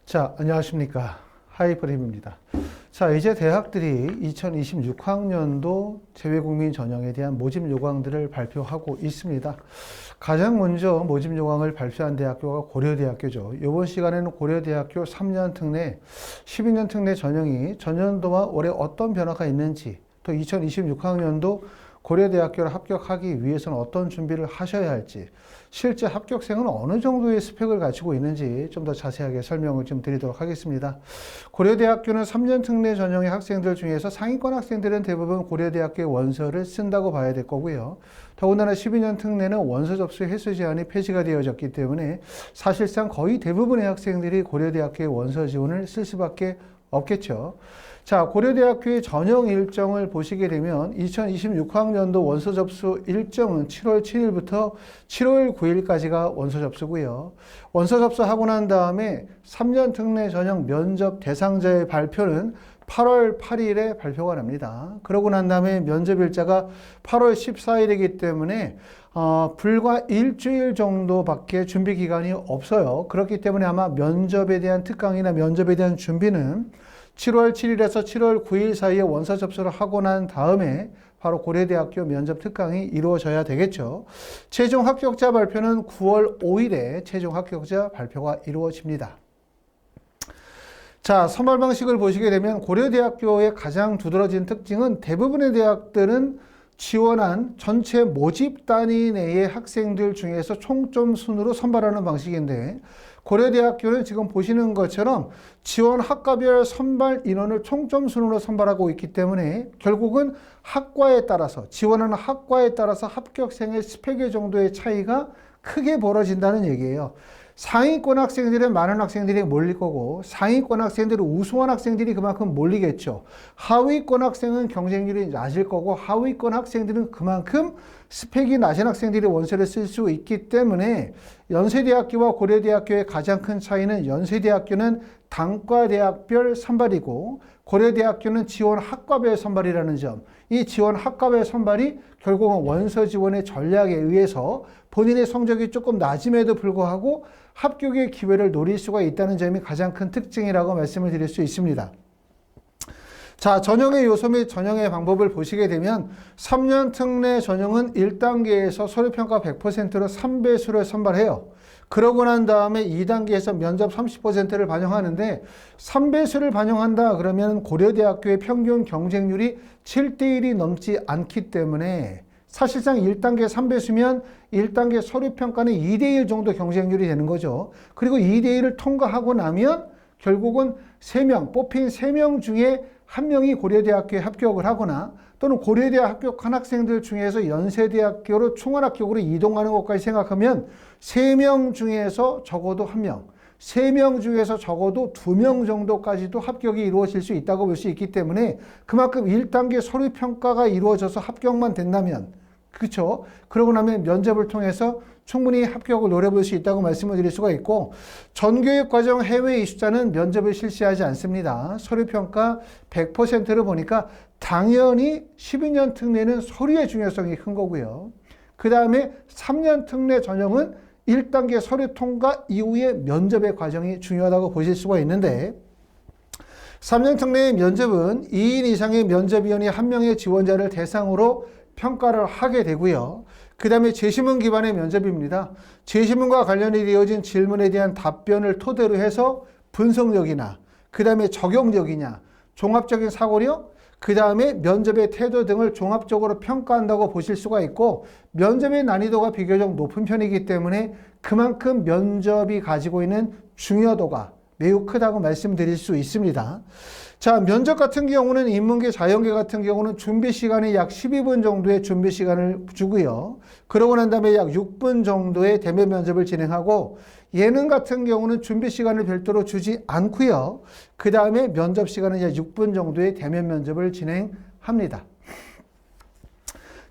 자, 안녕하십니까. 하이프림입니다. 자, 이제 대학들이 2026학년도 재외국민 전형에 대한 모집 요강들을 발표하고 있습니다. 가장 먼저 모집 요강을 발표한 대학교가 고려대학교죠. 이번 시간에는 고려대학교 3년 특례, 12년 특례 전형이 전년도와 올해 어떤 변화가 있는지, 또 2026학년도 고려대학교를 합격하기 위해서는 어떤 준비를 하셔야 할지, 실제 합격생은 어느 정도의 스펙을 가지고 있는지 좀 더 자세하게 설명을 좀 드리도록 하겠습니다. 고려대학교는 3년 특례 전형의 학생들 중에서 상위권 학생들은 대부분 고려대학교의 원서를 쓴다고 봐야 될 거고요. 더군다나 12년 특례는 원서 접수 횟수 제한이 폐지가 되어졌기 때문에 사실상 거의 대부분의 학생들이 고려대학교의 원서 지원을 쓸 수밖에 없겠죠. 자, 고려대학교의 전형 일정을 보시게 되면 2026학년도 원서 접수 일정은 7월 7일부터 7월 9일까지가 원서 접수고요. 원서 접수하고 난 다음에 3년 특례 전형 면접 대상자의 발표는 8월 8일에 발표가 납니다. 그러고 난 다음에 면접 일자가 8월 14일이기 때문에 불과 일주일 정도밖에 준비 기간이 없어요. 그렇기 때문에 아마 면접에 대한 특강이나 면접에 대한 준비는 7월 7일에서 7월 9일 사이에 원서 접수를 하고 난 다음에 바로 고려대학교 면접 특강이 이루어져야 되겠죠. 최종 합격자 발표는 9월 5일에 최종 합격자 발표가 이루어집니다. 자, 선발 방식을 보시게 되면 고려대학교의 가장 두드러진 특징은 대부분의 대학들은 지원한 전체 모집 단위 내의 학생들 중에서 총점 순으로 선발하는 방식인데, 고려대학교는 지금 보시는 것처럼 지원 학과별 선발 인원을 총점 순으로 선발하고 있기 때문에 결국은 학과에 따라서, 지원하는 학과에 따라서 합격생의 스펙의 정도의 차이가 크게 벌어진다는 얘기예요. 상위권 학생들은 많은 학생들이 몰릴 거고, 상위권 학생들은 우수한 학생들이 그만큼 몰리겠죠. 하위권 학생은 경쟁률이 낮을 거고, 하위권 학생들은 그만큼 스펙이 낮은 학생들이 원서를 쓸 수 있기 때문에 연세대학교와 고려대학교의 가장 큰 차이는 연세대학교는 단과대학별 선발이고 고려대학교는 지원 학과별 선발이라는 점. 이 지원 학과별 선발이 결국은 원서 지원의 전략에 의해서 본인의 성적이 조금 낮음에도 불구하고 합격의 기회를 노릴 수가 있다는 점이 가장 큰 특징이라고 말씀을 드릴 수 있습니다. 자, 전형의 요소 및 전형의 방법을 보시게 되면 3년 특례 전형은 1단계에서 서류평가 100%로 3배수를 선발해요. 그러고 난 다음에 2단계에서 면접 30%를 반영하는데 3배수를 반영한다 그러면 고려대학교의 평균 경쟁률이 7대1이 넘지 않기 때문에 사실상 1단계 3배수면 1단계 서류평가는 2대1 정도 경쟁률이 되는 거죠. 그리고 2대1을 통과하고 나면 결국은 3명, 뽑힌 3명 중에 1명이 고려대학교에 합격을 하거나 또는 고려대학 합격한 학생들 중에서 연세대학교로 충원합격으로 이동하는 것까지 생각하면 3명 중에서 적어도 1명, 3명 중에서 적어도 2명 정도까지도 합격이 이루어질 수 있다고 볼 수 있기 때문에 그만큼 1단계 서류평가가 이루어져서 합격만 된다면, 그렇죠? 그러고 나면 면접을 통해서 충분히 합격을 노려볼 수 있다고 말씀을 드릴 수가 있고, 전교육과정 해외 이수자는 면접을 실시하지 않습니다. 서류평가 100%를 보니까 당연히 12년 특례는 서류의 중요성이 큰 거고요. 그 다음에 3년 특례 전형은 1단계 서류 통과 이후에 면접의 과정이 중요하다고 보실 수가 있는데, 3년 특례의 면접은 2인 이상의 면접위원이 1명의 지원자를 대상으로 평가를 하게 되고요. 그 다음에 제시문 기반의 면접입니다. 제시문과 관련이 되어진 질문에 대한 답변을 토대로 해서 분석력이나 그 다음에 적용력이냐, 종합적인 사고력, 그 다음에 면접의 태도 등을 종합적으로 평가한다고 보실 수가 있고, 면접의 난이도가 비교적 높은 편이기 때문에 그만큼 면접이 가지고 있는 중요도가 매우 크다고 말씀드릴 수 있습니다. 자, 면접 같은 경우는 인문계, 자연계 같은 경우는 준비 시간이 약 12분 정도의 준비 시간을 주고요. 그러고 난 다음에 약 6분 정도의 대면 면접을 진행하고, 예능 같은 경우는 준비 시간을 별도로 주지 않고요. 그 다음에 면접 시간은 약 6분 정도의 대면 면접을 진행합니다.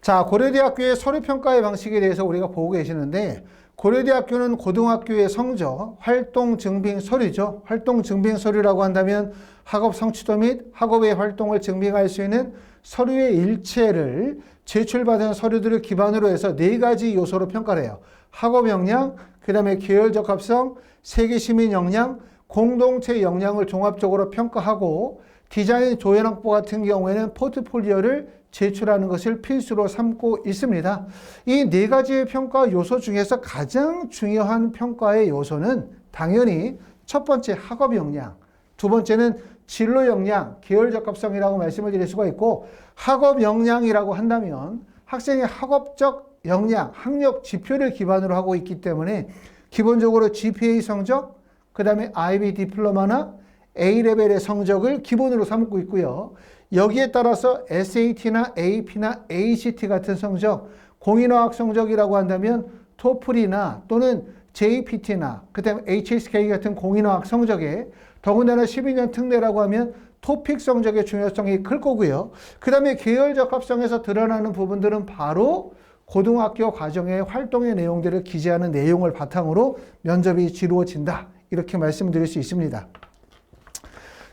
자, 고려대학교의 서류평가의 방식에 대해서 우리가 보고 계시는데, 고려대학교는 고등학교의 성적, 활동 증빙 서류죠. 활동 증빙 서류라고 한다면 학업 성취도 및 학업의 활동을 증빙할 수 있는 서류의 일체를 제출받은 서류들을 기반으로 해서 4가지 요소로 평가를 해요. 학업 역량, 그 다음에 계열 적합성, 세계 시민 역량, 공동체 역량을 종합적으로 평가하고 디자인 조연학부 같은 경우에는 포트폴리오를 제출하는 것을 필수로 삼고 있습니다. 이 네 가지의 평가 요소 중에서 가장 중요한 평가의 요소는 당연히 첫 번째 학업 역량, 두 번째는 진로 역량, 계열 적합성이라고 말씀을 드릴 수가 있고, 학업 역량이라고 한다면 학생의 학업적 역량, 학력 지표를 기반으로 하고 있기 때문에 기본적으로 GPA 성적, 그 다음에 IB 디플로마나 A레벨의 성적을 기본으로 삼고 있고요. 여기에 따라서 SAT나 AP나 ACT 같은 성적, 공인어학 성적이라고 한다면 토플이나 또는 JPT나 그 다음에 HSK 같은 공인어학 성적에, 더군다나 12년 특례라고 하면 토픽 성적의 중요성이 클 거고요. 그 다음에 계열 적합성에서 드러나는 부분들은 바로 고등학교 과정의 활동의 내용들을 기재하는 내용을 바탕으로 면접이 치루어진다, 이렇게 말씀드릴 수 있습니다.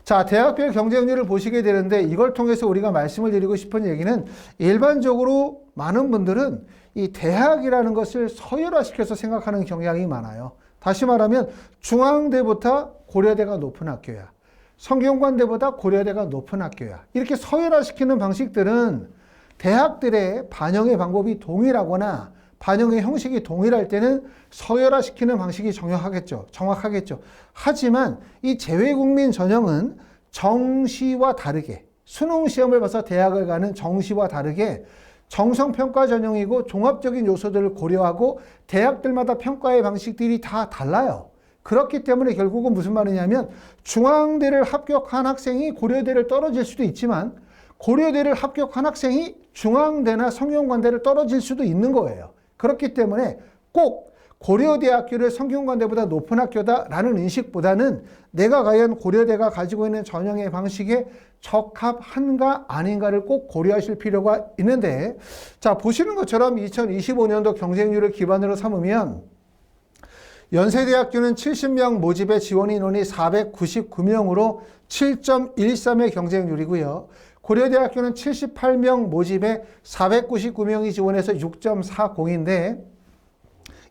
자, 대학별 경쟁률을 보시게 되는데, 이걸 통해서 우리가 말씀을 드리고 싶은 얘기는, 일반적으로 많은 분들은 이 대학이라는 것을 서열화시켜서 생각하는 경향이 많아요. 다시 말하면 중앙대보다 고려대가 높은 학교야, 성균관대보다 고려대가 높은 학교야, 이렇게 서열화시키는 방식들은 대학들의 반영의 방법이 동일하거나 반영의 형식이 동일할 때는 서열화시키는 방식이 정확하겠죠. 하지만 이 재외국민 전형은 정시와 다르게, 수능 시험을 봐서 대학을 가는 정시와 다르게 정성평가 전형이고 종합적인 요소들을 고려하고 대학들마다 평가의 방식들이 다 달라요. 그렇기 때문에 결국은 무슨 말이냐면, 중앙대를 합격한 학생이 고려대를 떨어질 수도 있지만 고려대를 합격한 학생이 중앙대나 성균관대를 떨어질 수도 있는 거예요. 그렇기 때문에 꼭 고려대학교를 성균관대보다 높은 학교다라는 인식보다는 내가 과연 고려대가 가지고 있는 전형의 방식에 적합한가 아닌가를 꼭 고려하실 필요가 있는데, 자, 보시는 것처럼 2025년도 경쟁률을 기반으로 삼으면 연세대학교는 70명 모집에 지원 인원이 499명으로 7.13의 경쟁률이고요. 고려대학교는 78명 모집에 499명이 지원해서 6.40인데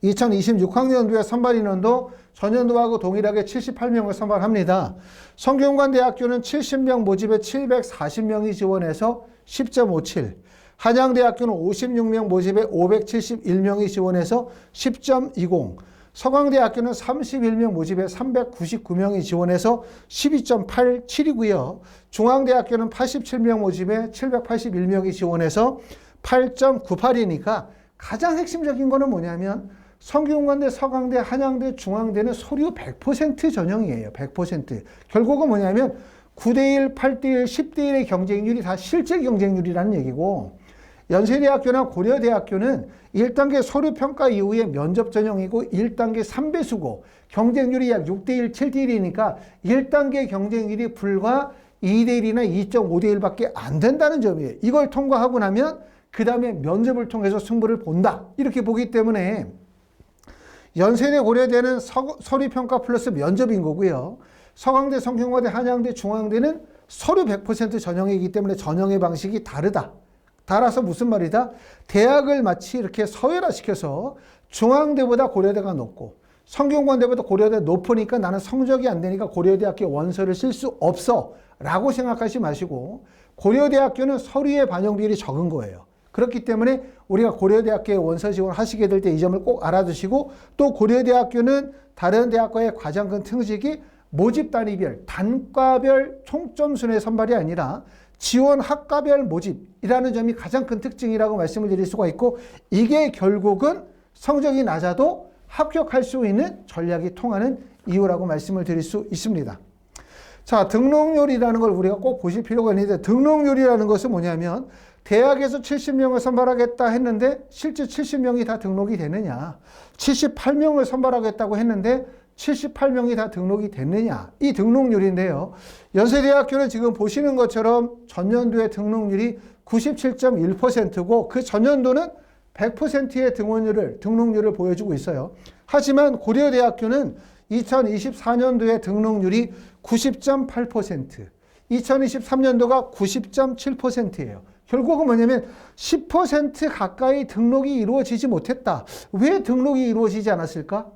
2026학년도에 선발 인원도 전년도하고 동일하게 78명을 선발합니다. 성균관대학교는 70명 모집에 740명이 지원해서 10.57, 한양대학교는 56명 모집에 571명이 지원해서 10.20, 서강대학교는 31명 모집에 399명이 지원해서 12.87이고요. 중앙대학교는 87명 모집에 781명이 지원해서 8.98이니까 가장 핵심적인 거는 뭐냐면, 성균관대, 서강대, 한양대, 중앙대는 서류 100% 전형이에요. 100%. 결국은 뭐냐면 9대1, 8대1, 10대1의 경쟁률이 다 실제 경쟁률이라는 얘기고, 연세대학교나 고려대학교는 1단계 서류평가 이후에 면접 전형이고 1단계 3배수고 경쟁률이 약 6대1, 7대1이니까 1단계 경쟁률이 불과 2대1이나 2.5대1밖에 안 된다는 점이에요. 이걸 통과하고 나면 그 다음에 면접을 통해서 승부를 본다, 이렇게 보기 때문에 연세대, 고려대는 서류평가 플러스 면접인 거고요. 서강대, 성균관대, 한양대, 중앙대는 서류 100% 전형이기 때문에 전형의 방식이 다르다. 따라서 무슨 말이다? 대학을 마치 이렇게 서열화시켜서 중앙대보다 고려대가 높고 성균관대보다 고려대 높으니까 나는 성적이 안 되니까 고려대학교 원서를 쓸 수 없어 라고 생각하지 마시고, 고려대학교는 서류의 반영 비율이 적은 거예요. 그렇기 때문에 우리가 고려대학교에 원서 지원하시게 될 때 이 점을 꼭 알아두시고, 또 고려대학교는 다른 대학과의 가장 큰 특징이 모집 단위별, 단과별 총점 순의 선발이 아니라 지원 학과별 모집이라는 점이 가장 큰 특징이라고 말씀을 드릴 수가 있고, 이게 결국은 성적이 낮아도 합격할 수 있는 전략이 통하는 이유라고 말씀을 드릴 수 있습니다. 자, 등록률이라는 걸 우리가 꼭 보실 필요가 있는데, 등록률이라는 것은 뭐냐면 대학에서 70명을 선발하겠다 했는데 실제 70명이 다 등록이 되느냐, 78명을 선발하겠다고 했는데 78명이 다 등록이 됐느냐, 이 등록률인데요. 연세대학교는 지금 보시는 것처럼 전년도의 등록률이 97.1%고 그 전년도는 100%의 등록률을 보여주고 있어요. 하지만 고려대학교는 2024년도의 등록률이 90.8%, 2023년도가 90.7%예요. 결국은 뭐냐면 10% 가까이 등록이 이루어지지 못했다. 왜 등록이 이루어지지 않았을까?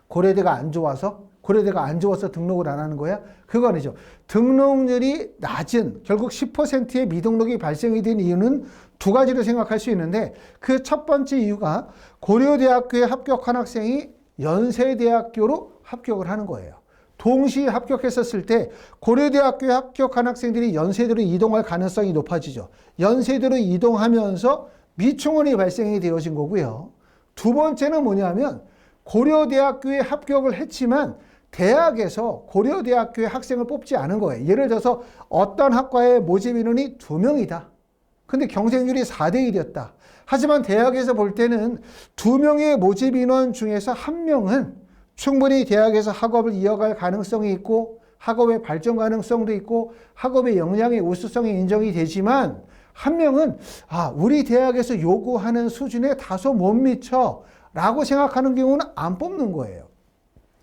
고려대가 안 좋아서? 고려대가 안 좋아서 등록을 안 하는 거야? 그거 아니죠. 등록률이 낮은 결국 10%의 미등록이 발생이 된 이유는 두 가지로 생각할 수 있는데 그 첫 번째 이유가 고려대학교에 합격한 학생이 연세대학교로 합격을 하는 거예요. 동시에 합격했었을 때 고려대학교에 합격한 학생들이 연세대로 이동할 가능성이 높아지죠. 연세대로 이동하면서 미충원이 발생이 되어진 거고요. 두 번째는 뭐냐면 고려대학교에 합격을 했지만 대학에서 고려대학교의 학생을 뽑지 않은 거예요. 예를 들어서 어떤 학과의 모집 인원이 2명이다. 근데 경쟁률이 4대1이었다. 하지만 대학에서 볼 때는 2명의 모집 인원 중에서 1명은 충분히 대학에서 학업을 이어갈 가능성이 있고 학업의 발전 가능성도 있고 학업의 역량의 우수성이 인정이 되지만 1명은 우리 대학에서 요구하는 수준에 다소 못 미쳐 라고 생각하는 경우는 안 뽑는 거예요.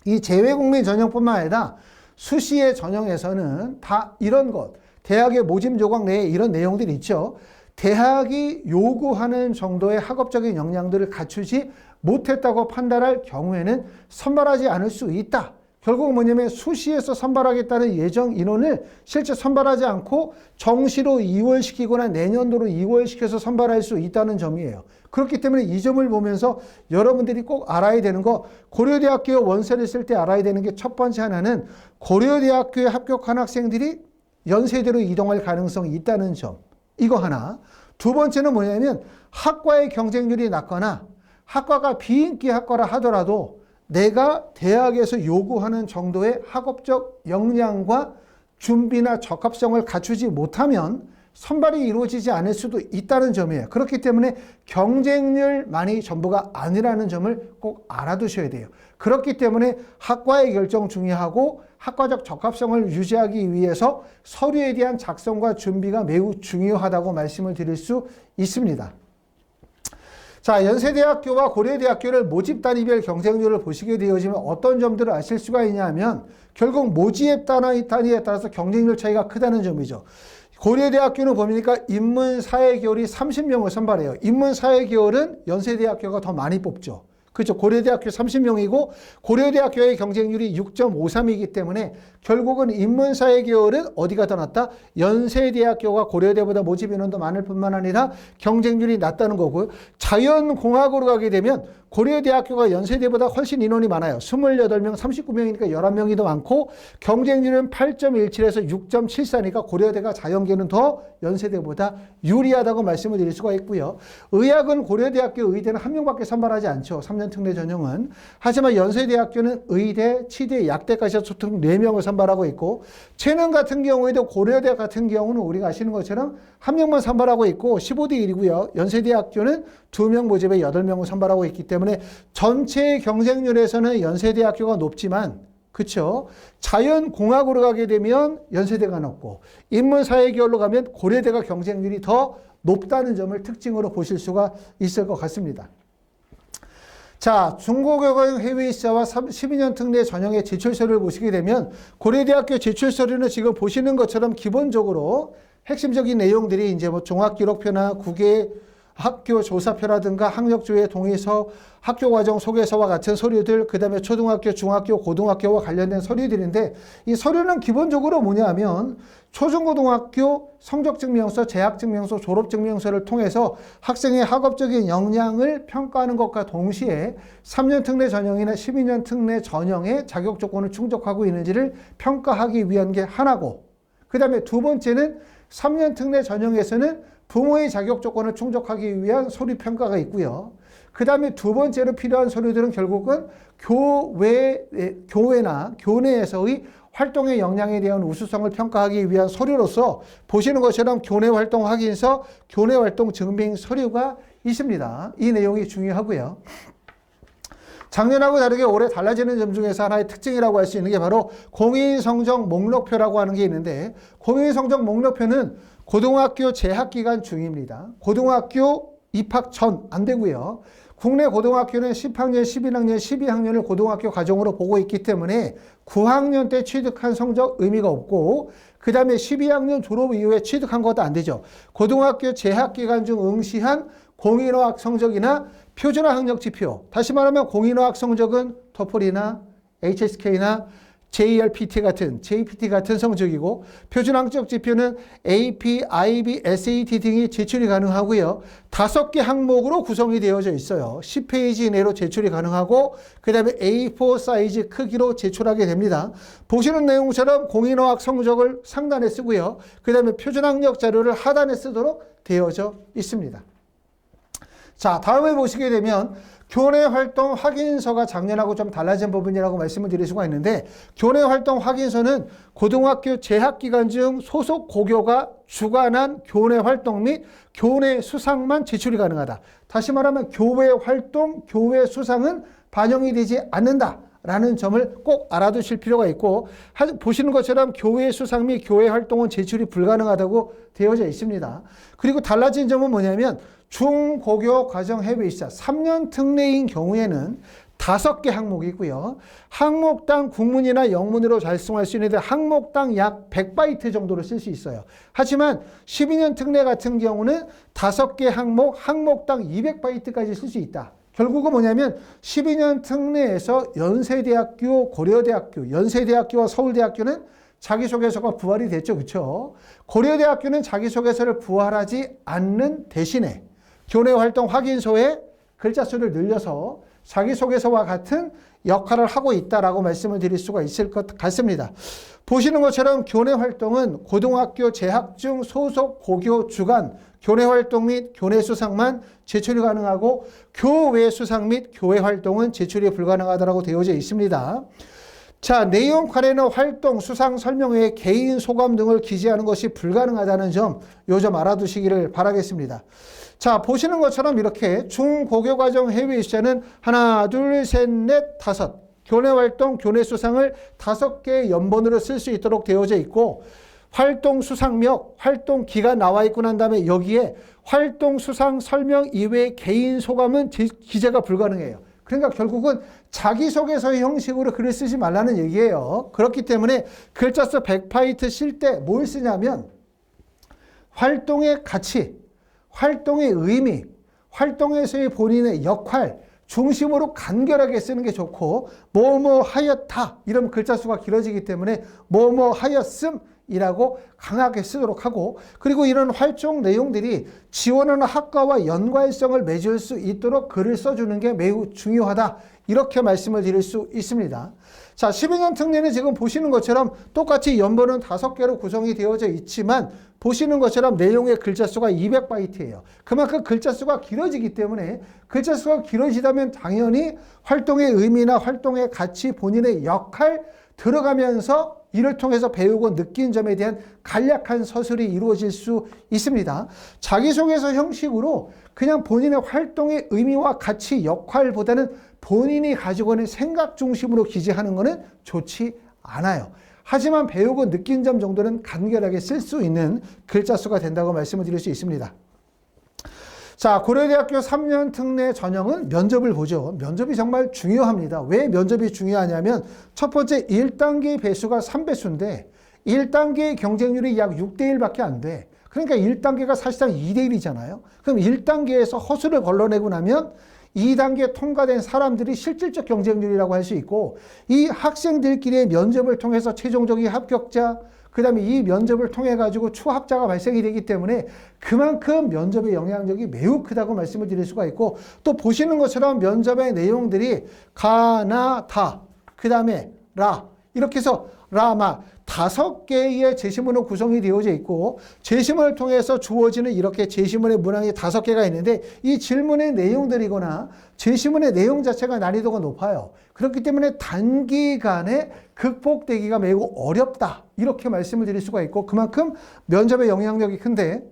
이 재외국민 전형뿐만 아니라 수시의 전형에서는 다 이런 것, 대학의 모집 요강 내에 이런 내용들이 있죠. 대학이 요구하는 정도의 학업적인 역량들을 갖추지 못했다고 판단할 경우에는 선발하지 않을 수 있다. 결국 뭐냐면 수시에서 선발하겠다는 예정 인원을 실제 선발하지 않고 정시로 이월시키거나 내년도로 이월시켜서 선발할 수 있다는 점이에요. 그렇기 때문에 이 점을 보면서 여러분들이 꼭 알아야 되는 거, 고려대학교 원서를 쓸 때 알아야 되는 게 첫 번째 하나는 고려대학교에 합격한 학생들이 연세대로 이동할 가능성이 있다는 점. 이거 하나. 두 번째는 뭐냐면 학과의 경쟁률이 낮거나 학과가 비인기 학과라 하더라도 내가 대학에서 요구하는 정도의 학업적 역량과 준비나 적합성을 갖추지 못하면 선발이 이루어지지 않을 수도 있다는 점이에요. 그렇기 때문에 경쟁률만이 전부가 아니라는 점을 꼭 알아두셔야 돼요. 그렇기 때문에 학과의 결정 중요하고 학과적 적합성을 유지하기 위해서 서류에 대한 작성과 준비가 매우 중요하다고 말씀을 드릴 수 있습니다. 자, 연세대학교와 고려대학교를 모집 단위별 경쟁률을 보시게 되어지면 어떤 점들을 아실 수가 있냐면 결국 모집 단위에 따라서 경쟁률 차이가 크다는 점이죠. 고려대학교는 보니까 인문사회계열이 30명을 선발해요. 인문사회계열은 연세대학교가 더 많이 뽑죠. 그렇죠. 고려대학교 30명이고 고려대학교의 경쟁률이 6.53이기 때문에 결국은 인문사회계열은 어디가 더 낫다? 연세대학교가 고려대보다 모집 인원도 많을 뿐만 아니라 경쟁률이 낮다는 거고요. 자연공학으로 가게 되면 고려대학교가 연세대보다 훨씬 인원이 많아요. 28명, 39명이니까 11명이 더 많고 경쟁률은 8.17에서 6.74니까 고려대가 자연계는 더 연세대보다 유리하다고 말씀을 드릴 수가 있고요. 의학은 고려대학교 의대는 1명밖에 선발하지 않죠. 3년 특례 전형은. 하지만 연세대학교는 의대, 치대, 약대까지 해서 총 4명을 선발하고 있고 체능 같은 경우에도 고려대 같은 경우는 우리가 아시는 것처럼 1명만 선발하고 있고 15대 1이고요. 연세대학교는 2명 모집에 8명을 선발하고 있기 때문에 전체 경쟁률에서는 연세대학교가 높지만 그렇죠. 자연공학으로 가게 되면 연세대가 높고 인문사회계열로 가면 고려대가 경쟁률이 더 높다는 점을 특징으로 보실 수가 있을 것 같습니다. 자, 중고교과형 해외이사와 12년 특례 전형의 제출서류를 보시게 되면 고려대학교 제출서류는 지금 보시는 것처럼 기본적으로 핵심적인 내용들이 이제 뭐 종합기록표나 국외 학교 조사표라든가 학력조회 동의서, 학교과정 소개서와 같은 서류들, 그 다음에 초등학교, 중학교, 고등학교와 관련된 서류들인데 이 서류는 기본적으로 뭐냐면 초중고등학교 성적증명서, 재학증명서, 졸업증명서를 통해서 학생의 학업적인 역량을 평가하는 것과 동시에 3년 특례 전형이나 12년 특례 전형의 자격 조건을 충족하고 있는지를 평가하기 위한 게 하나고 그 다음에 두 번째는 3년 특례 전형에서는 부모의 자격 조건을 충족하기 위한 서류 평가가 있고요. 그 다음에 두 번째로 필요한 서류들은 결국은 교회나 교내에서의 활동의 역량에 대한 우수성을 평가하기 위한 서류로서 보시는 것처럼 교내 활동 확인서, 교내 활동 증빙 서류가 있습니다. 이 내용이 중요하고요. 작년하고 다르게 올해 달라지는 점 중에서 하나의 특징이라고 할 수 있는 게 바로 공인성적 목록표라고 하는 게 있는데 공인성적 목록표는 고등학교 재학기간 중입니다. 고등학교 입학 전 안 되고요. 국내 고등학교는 10학년, 11학년, 12학년을 고등학교 과정으로 보고 있기 때문에 9학년 때 취득한 성적 의미가 없고 그 다음에 12학년 졸업 이후에 취득한 것도 안 되죠. 고등학교 재학기간 중 응시한 공인어학 성적이나 표준화 학력지표, 다시 말하면 공인어학 성적은 토플이나 HSK나 JPT 같은 성적이고 표준학적 지표는 AP, IB, SAT 등이 제출이 가능하고요. 5개 항목으로 구성이 되어져 있어요. 10페이지 이내로 제출이 가능하고 그 다음에 A4 사이즈 크기로 제출하게 됩니다. 보시는 내용처럼 공인어학 성적을 상단에 쓰고요. 그 다음에 표준학력 자료를 하단에 쓰도록 되어져 있습니다. 자, 다음에 보시게 되면 교내 활동 확인서가 작년하고 좀 달라진 부분이라고 말씀을 드릴 수가 있는데 교내 활동 확인서는 고등학교 재학 기간 중 소속 고교가 주관한 교내 활동 및 교내 수상만 제출이 가능하다. 다시 말하면 교외 활동, 교외 수상은 반영이 되지 않는다. 라는 점을 꼭 알아두실 필요가 있고 보시는 것처럼 교외 수상 및 교외 활동은 제출이 불가능하다고 되어져 있습니다. 그리고 달라진 점은 뭐냐면 중고교 과정 해외 입사 3년 특례인 경우에는 5개 항목이 있고요. 항목당 국문이나 영문으로 달성할 수 있는데 항목당 약 100바이트 정도를 쓸 수 있어요. 하지만 12년 특례 같은 경우는 5개 항목, 항목당 200바이트까지 쓸 수 있다. 결국은 뭐냐면 12년 특례에서 연세대학교, 고려대학교, 연세대학교와 서울대학교는 자기소개서가 부활이 됐죠. 그렇죠? 고려대학교는 자기소개서를 부활하지 않는 대신에 교내활동 확인서에 글자 수를 늘려서 자기소개서와 같은 역할을 하고 있다라고 말씀을 드릴 수가 있을 것 같습니다. 보시는 것처럼 교내활동은 고등학교 재학 중 소속 고교 주간 교내활동 및 교내수상만 제출이 가능하고 교외 수상 및 교외활동은 제출이 불가능하다고 되어져 있습니다. 자, 내용 관련한 활동, 수상 설명회에 개인 소감 등을 기재하는 것이 불가능하다는 점, 요 점 알아두시기를 바라겠습니다. 자, 보시는 것처럼 이렇게 중고교과정 해외 입사는 하나, 둘, 셋, 넷, 5 교내활동, 교내수상을 5개의 연번으로 쓸 수 있도록 되어져 있고 활동 수상력, 활동 기간 나와 있고 난 다음에 여기에 활동 수상 설명 이외의 개인 소감은 기재가 불가능해요. 그러니까 결국은 자기소개서 형식으로 글을 쓰지 말라는 얘기예요. 그렇기 때문에 글자 수 100바이트 쓸 때 뭘 쓰냐면 활동의 가치, 활동의 의미, 활동에서의 본인의 역할 중심으로 간결하게 쓰는 게 좋고 뭐뭐 하였다 이러면 글자 수가 길어지기 때문에 뭐뭐 하였음 이라고 강하게 쓰도록 하고 그리고 이런 활동 내용들이 지원하는 학과와 연관성을 맺을 수 있도록 글을 써주는 게 매우 중요하다. 이렇게 말씀을 드릴 수 있습니다. 자, 12년 특례는 지금 보시는 것처럼 똑같이 연번은 5개로 구성이 되어져 있지만 보시는 것처럼 내용의 글자 수가 200바이트예요. 그만큼 글자 수가 길어지기 때문에 글자 수가 길어지다면 당연히 활동의 의미나 활동의 가치, 본인의 역할 들어가면서 이를 통해서 배우고 느낀 점에 대한 간략한 서술이 이루어질 수 있습니다. 자기소개서 형식으로 그냥 본인의 활동의 의미와 가치, 역할보다는 본인이 가지고 있는 생각 중심으로 기재하는 것은 좋지 않아요. 하지만 배우고 느낀 점 정도는 간결하게 쓸 수 있는 글자 수가 된다고 말씀을 드릴 수 있습니다. 자, 고려대학교 3년 특례 전형은 면접을 보죠. 면접이 정말 중요합니다. 왜 면접이 중요하냐면 첫 번째 1단계 배수가 3배수인데 1단계의 경쟁률이 약 6대1밖에 안 돼. 그러니까 1단계가 사실상 2대1이잖아요. 그럼 1단계에서 허수를 걸러내고 나면 2단계 통과된 사람들이 실질적 경쟁률이라고 할 수 있고 이 학생들끼리의 면접을 통해서 최종적인 합격자 그 다음에 이 면접을 통해 가지고 추합자가 발생이 되기 때문에 그만큼 면접의 영향력이 매우 크다고 말씀을 드릴 수가 있고 또 보시는 것처럼 면접의 내용들이 가, 나, 다, 그 다음에 라 이렇게 해서 라마 5개의 제시문으로 구성이 되어져 있고 제시문을 통해서 주어지는 이렇게 제시문의 문항이 5개가 있는데 이 질문의 내용들이거나 제시문의 내용 자체가 난이도가 높아요. 그렇기 때문에 단기간에 극복되기가 매우 어렵다. 이렇게 말씀을 드릴 수가 있고 그만큼 면접의 영향력이 큰데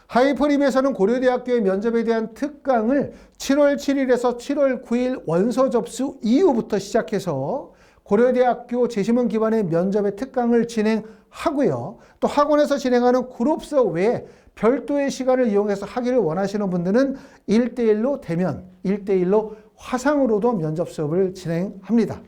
하이퍼립에서는 고려대학교의 면접에 대한 특강을 7월 7일에서 7월 9일 원서 접수 이후부터 시작해서 고려대학교 제시문 기반의 면접의 특강을 진행하고요. 또 학원에서 진행하는 그룹 수업 외에 별도의 시간을 이용해서 하기를 원하시는 분들은 1대1로 대면, 1대1로 화상으로도 면접 수업을 진행합니다.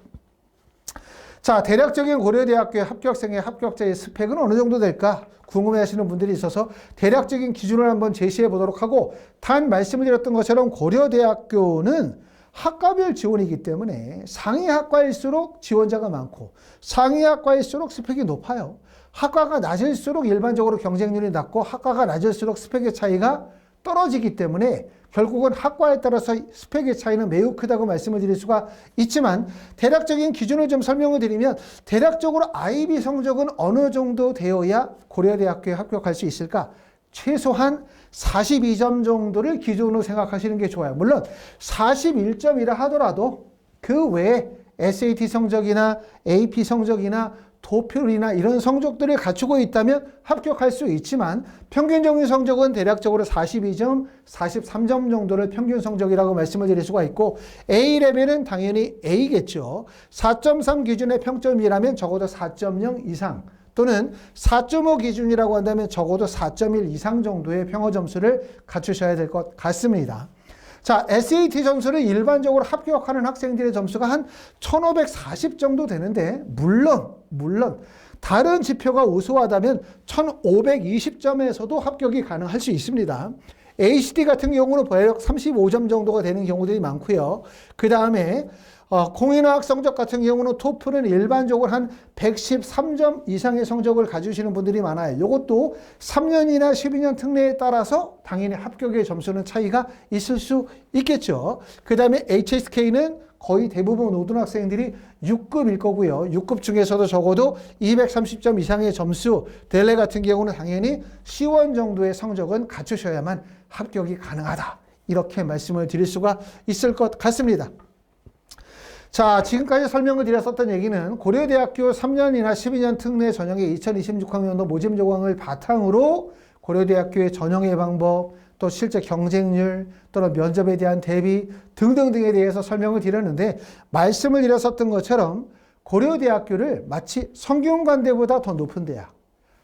자, 대략적인 고려대학교의 합격생의 합격자의 스펙은 어느 정도 될까? 궁금해하시는 분들이 있어서 대략적인 기준을 한번 제시해 보도록 하고 단 말씀을 드렸던 것처럼 고려대학교는 학과별 지원이기 때문에 상위 학과일수록 지원자가 많고 상위 학과일수록 스펙이 높아요. 학과가 낮을수록 일반적으로 경쟁률이 낮고 학과가 낮을수록 스펙의 차이가 떨어지기 때문에 결국은 학과에 따라서 스펙의 차이는 매우 크다고 말씀을 드릴 수가 있지만 대략적인 기준을 좀 설명을 드리면 대략적으로 IB 성적은 어느 정도 되어야 고려대학교에 합격할 수 있을까? 최소한 42점 정도를 기준으로 생각하시는 게 좋아요. 물론 41점이라 하더라도 그 외에 SAT 성적이나 AP 성적이나 도표이나 이런 성적들을 갖추고 있다면 합격할 수 있지만 평균적인 성적은 대략적으로 42점, 43점 정도를 평균 성적이라고 말씀을 드릴 수가 있고 A레벨은 당연히 A겠죠. 4.3 기준의 평점이라면 적어도 4.0 이상 또는 4.5 기준이라고 한다면 적어도 4.1 이상 정도의 평어 점수를 갖추셔야 될 것 같습니다. 자, SAT 점수를 일반적으로 합격하는 학생들의 점수가 한 1540 정도 되는데 물론 다른 지표가 우수하다면 1520점에서도 합격이 가능할 수 있습니다. ACT 같은 경우는 대략 35점 정도가 되는 경우들이 많고요. 그 다음에 공인어학 성적 같은 경우는 토플은 일반적으로 한 113점 이상의 성적을 가지시는 분들이 많아요. 이것도 3년이나 12년 특례에 따라서 당연히 합격의 점수는 차이가 있을 수 있겠죠. 그 다음에 HSK는 거의 대부분 모든 학생들이 6급일 거고요. 6급 중에서도 적어도 230점 이상의 점수, 델레 같은 경우는 당연히 C1 정도의 성적은 갖추셔야만 합격이 가능하다. 이렇게 말씀을 드릴 수가 있을 것 같습니다. 자, 지금까지 설명을 드렸었던 얘기는 고려대학교 3년이나 12년 특례 전형의 2026학년도 모집 요강을 바탕으로 고려대학교의 전형의 방법, 또 실제 경쟁률, 또는 면접에 대한 대비 등등등에 대해서 설명을 드렸는데 말씀을 드렸었던 것처럼 고려대학교를 마치 성균관대보다 더 높은 대학,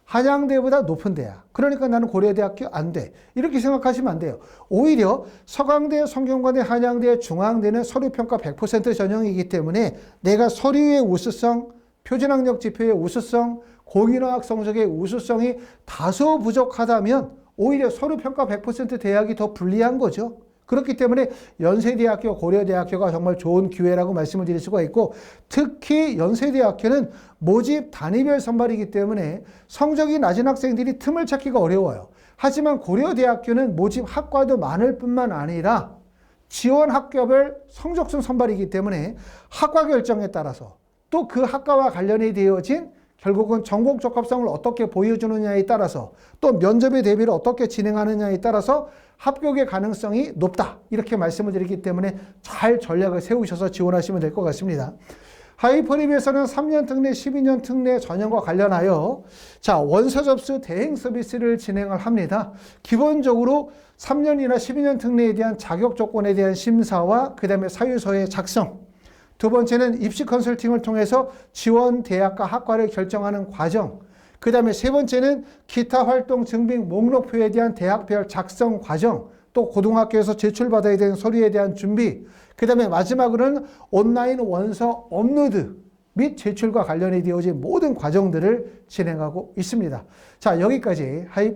한양대보다 높은 대학, 그러니까 나는 고려대학교 안 돼, 이렇게 생각하시면 안 돼요. 오히려 서강대, 성균관대, 한양대, 중앙대는 서류평가 100% 전형이기 때문에 내가 서류의 우수성, 표준학력 지표의 우수성, 공인어학 성적의 우수성이 다소 부족하다면 오히려 서류평가 100% 대학이 더 불리한 거죠. 그렇기 때문에 연세대학교, 고려대학교가 정말 좋은 기회라고 말씀을 드릴 수가 있고 특히 연세대학교는 모집 단위별 선발이기 때문에 성적이 낮은 학생들이 틈을 찾기가 어려워요. 하지만 고려대학교는 모집 학과도 많을 뿐만 아니라 지원 학교별 성적순 선발이기 때문에 학과 결정에 따라서 또 그 학과와 관련이 되어진 결국은 전공 적합성을 어떻게 보여주느냐에 따라서 또 면접의 대비를 어떻게 진행하느냐에 따라서 합격의 가능성이 높다. 이렇게 말씀을 드리기 때문에 잘 전략을 세우셔서 지원하시면 될 것 같습니다. 하이퍼립에서는 3년 특례, 12년 특례 전형과 관련하여 자, 원서 접수 대행 서비스를 진행을 합니다. 기본적으로 3년이나 12년 특례에 대한 자격 조건에 대한 심사와 그 다음에 사유서의 작성, 두 번째는 입시 컨설팅을 통해서 지원 대학과 학과를 결정하는 과정, 그 다음에 세 번째는 기타 활동 증빙 목록표에 대한 대학별 작성 과정, 또 고등학교에서 제출받아야 되는 서류에 대한 준비, 그 다음에 마지막으로는 온라인 원서 업로드 및 제출과 관련이 되어진 모든 과정들을 진행하고 있습니다. 자, 여기까지 하이퍼